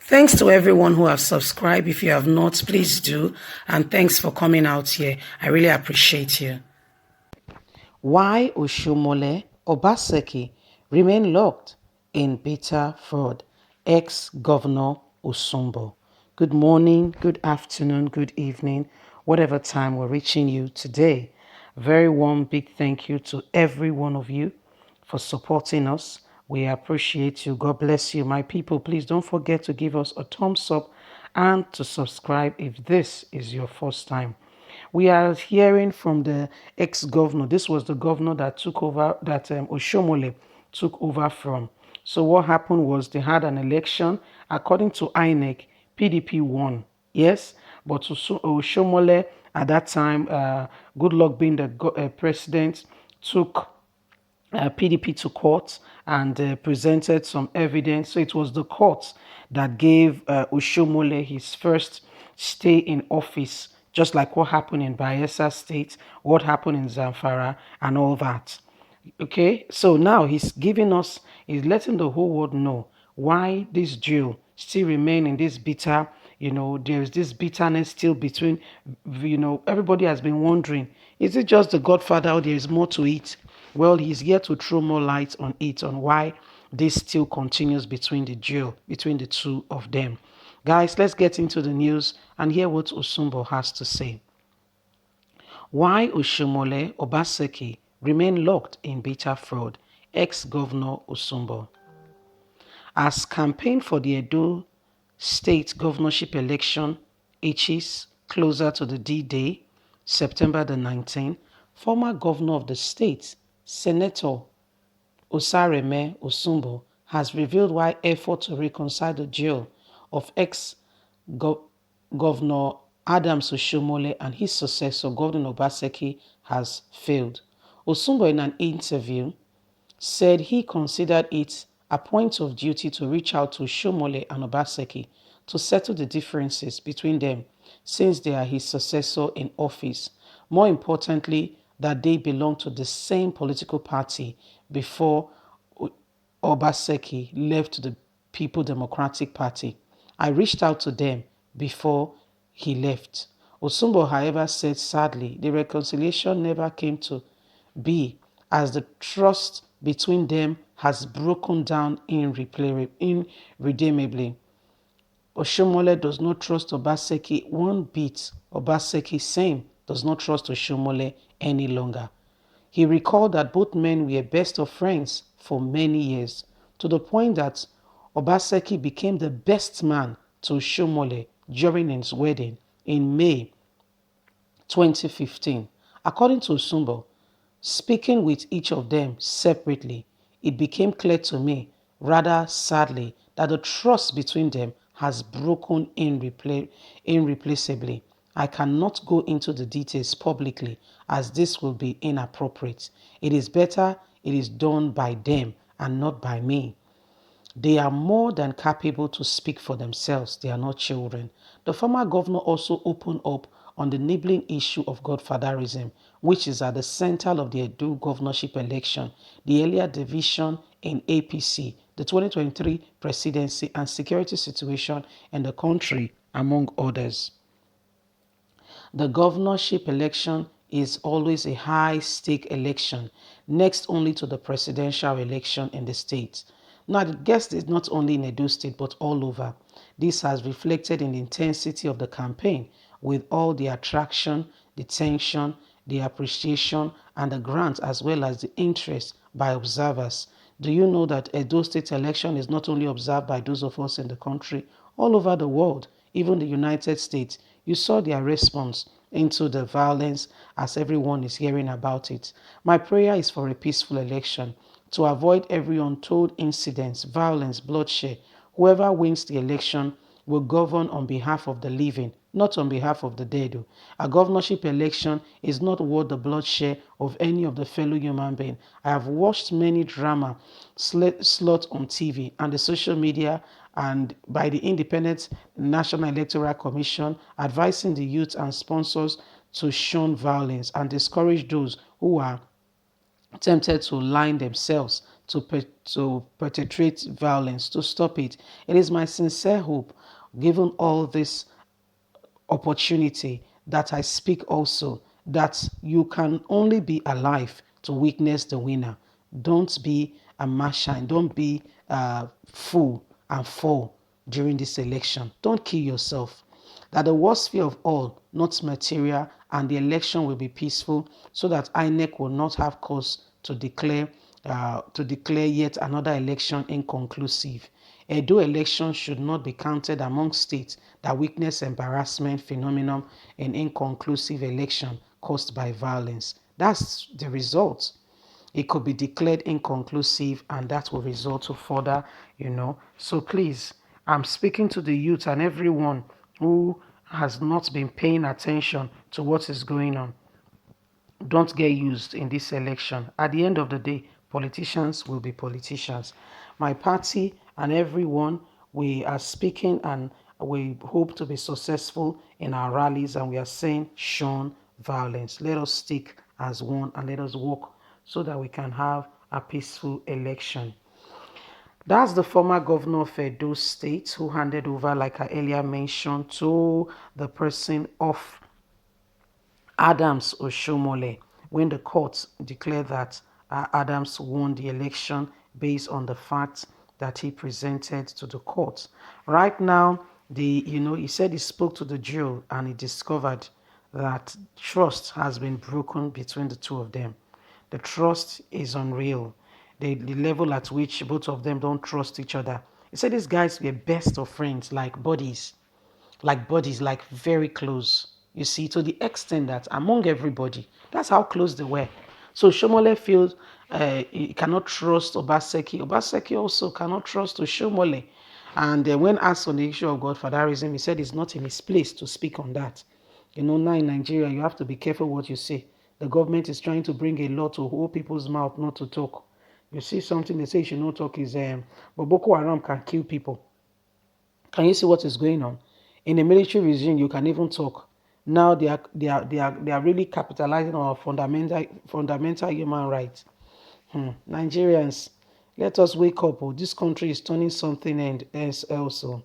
Thanks to everyone who have subscribed. If you have not, please do. And thanks for coming out here. I really appreciate you. Why Oshiomhole Obaseki remain locked in bitter fraud? Ex-Governor Osunbo. Good morning, good afternoon, good evening, whatever time we're reaching you today. Very warm, big thank you to every one of you for supporting us. We appreciate you. God bless you, my people. Please don't forget to give us a thumbs up and to subscribe if this is your first time. We are hearing from the ex-governor. This was the governor that took over, that Oshiomhole took over from. So what happened was they had an election. According to INEC, PDP won. Yes, but Oshiomhole at that time, good luck being the president, took PDP to court and presented some evidence. So it was the court that gave Oshiomhole his first stay in office, just like what happened in Bayelsa State, what happened in Zamfara, and all that. Okay, so now he's letting the whole world know why this Jew still remain in this bitter, there's this bitterness still between, everybody has been wondering, is it just the Godfather or there is more to it? Well, he's here to throw more light on it, on why this still continues between between the two of them. Guys, let's get into the news and hear what Osunbo has to say. Why Oshiomhole Obaseki remain locked in bitter fraud? Ex-Governor Osunbo. As campaign for the Edo State governorship election inches closer to the D-Day, September the 19th, former governor of the state, Senator Osareme Osunbo, has revealed why effort to reconcile the jail of ex-governor Adams Oshiomhole and his successor, Governor Obaseki, has failed. Osunbo, in an interview, said he considered it a point of duty to reach out to Oshiomhole and Obaseki to settle the differences between them since they are his successor in office. More importantly, that they belong to the same political party before Obaseki left the People Democratic Party. I reached out to them before he left. Osunbo, however, said sadly the reconciliation never came to be as the trust between them has broken down irredeemably. Oshiomhole does not trust Obaseki one bit. Obaseki, same, does not trust Oshiomhole any longer. He recalled that both men were best of friends for many years, to the point that Obaseki became the best man to Oshiomhole during his wedding in May 2015. According to Osunbo, speaking with each of them separately, it became clear to me, rather sadly, that the trust between them has broken irreplaceably. I cannot go into the details publicly as this will be inappropriate. It is better it is done by them and not by me. They are more than capable to speak for themselves. They are not children. The former governor also opened up on the niggling issue of godfatherism, which is at the center of the Edo governorship election, the earlier division in APC, the 2023 presidency, and security situation in the country, among others. The governorship election is always a high-stake election, next only to the presidential election in the state. Now, the guest is not only in Edo State, but all over. This has reflected in the intensity of the campaign, with all the attraction, the tension, the appreciation, and the grant, as well as the interest by observers. Do you know that Edo State election is not only observed by those of us in the country, all over the world, even the United States? You saw their response into the violence as everyone is hearing about it. My prayer is for a peaceful election to avoid every untold incidents, violence, bloodshed. Whoever wins the election will govern on behalf of the living, not on behalf of the dead. A governorship election is not worth the bloodshed of any of the fellow human beings. I have watched many drama slots on TV and the social media and by the Independent National Electoral Commission advising the youth and sponsors to shun violence and discourage those who are tempted to line themselves to perpetrate violence, to stop it. It is my sincere hope, given all this opportunity, that I speak also, that you can only be alive to witness the winner. Don't be a machine. Don't be a fool and fall during this election. Don't kill yourself. That the worst fear of all, not material, and the election will be peaceful, so that INEC will not have cause to declare yet another election inconclusive. Edo election should not be counted among states that witness embarrassment phenomenon in inconclusive election caused by violence. That's the result. It could be declared inconclusive, and that will result to further. So please, I'm speaking to the youth and everyone who has not been paying attention to what is going on. Don't get used in this election. At the end of the day, politicians will be politicians. My party and everyone, we are speaking and we hope to be successful in our rallies, and we are saying shun violence. Let us stick as one and let us work so that we can have a peaceful election. That's the former governor of Edo State who handed over, like I earlier mentioned, to the person of Adams Oshiomhole when the court declared that Adams won the election based on the facts that he presented to the court. Right now, he said he spoke to the jury and he discovered that trust has been broken between the two of them. The trust is unreal. The level at which both of them don't trust each other. He said these guys were best of friends, like very close. You see, to the extent that among everybody, that's how close they were. So Shomole feels he cannot trust Obaseki. Obaseki also cannot trust Oshomole. And when asked on the issue of godfatherism, he said it's not in his place to speak on that. Now in Nigeria, you have to be careful what you say. The government is trying to bring a law to hold people's mouth not to talk. You see something they say you should not talk is, but Boko Haram can kill people. Can you see what is going on? In a military regime, you can even talk. Now they are really capitalizing on our fundamental human rights. Nigerians, let us wake up. Oh, this country is turning something else also.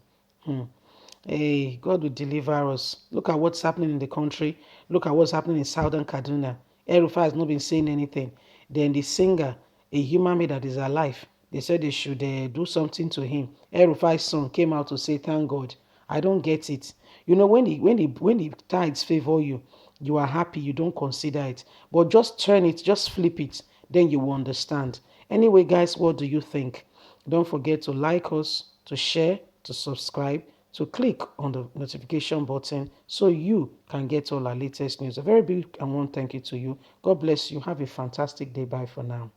Hey, God will deliver us. Look at what's happening in the country. Look at what's happening in southern Kaduna. El-Rufai has not been saying anything. Then the singer, a human being that is alive, they said they should do something to him. El-Rufai's son came out to say, "Thank God." I don't get it. When the tides favor you, you are happy. You don't consider it, but just turn it, just flip it, then you will understand. Anyway, guys, what do you think? Don't forget to like us, to share, to subscribe, to click on the notification button so you can get all our latest news. A very big and warm thank you to you. God bless you. Have a fantastic day. Bye for now.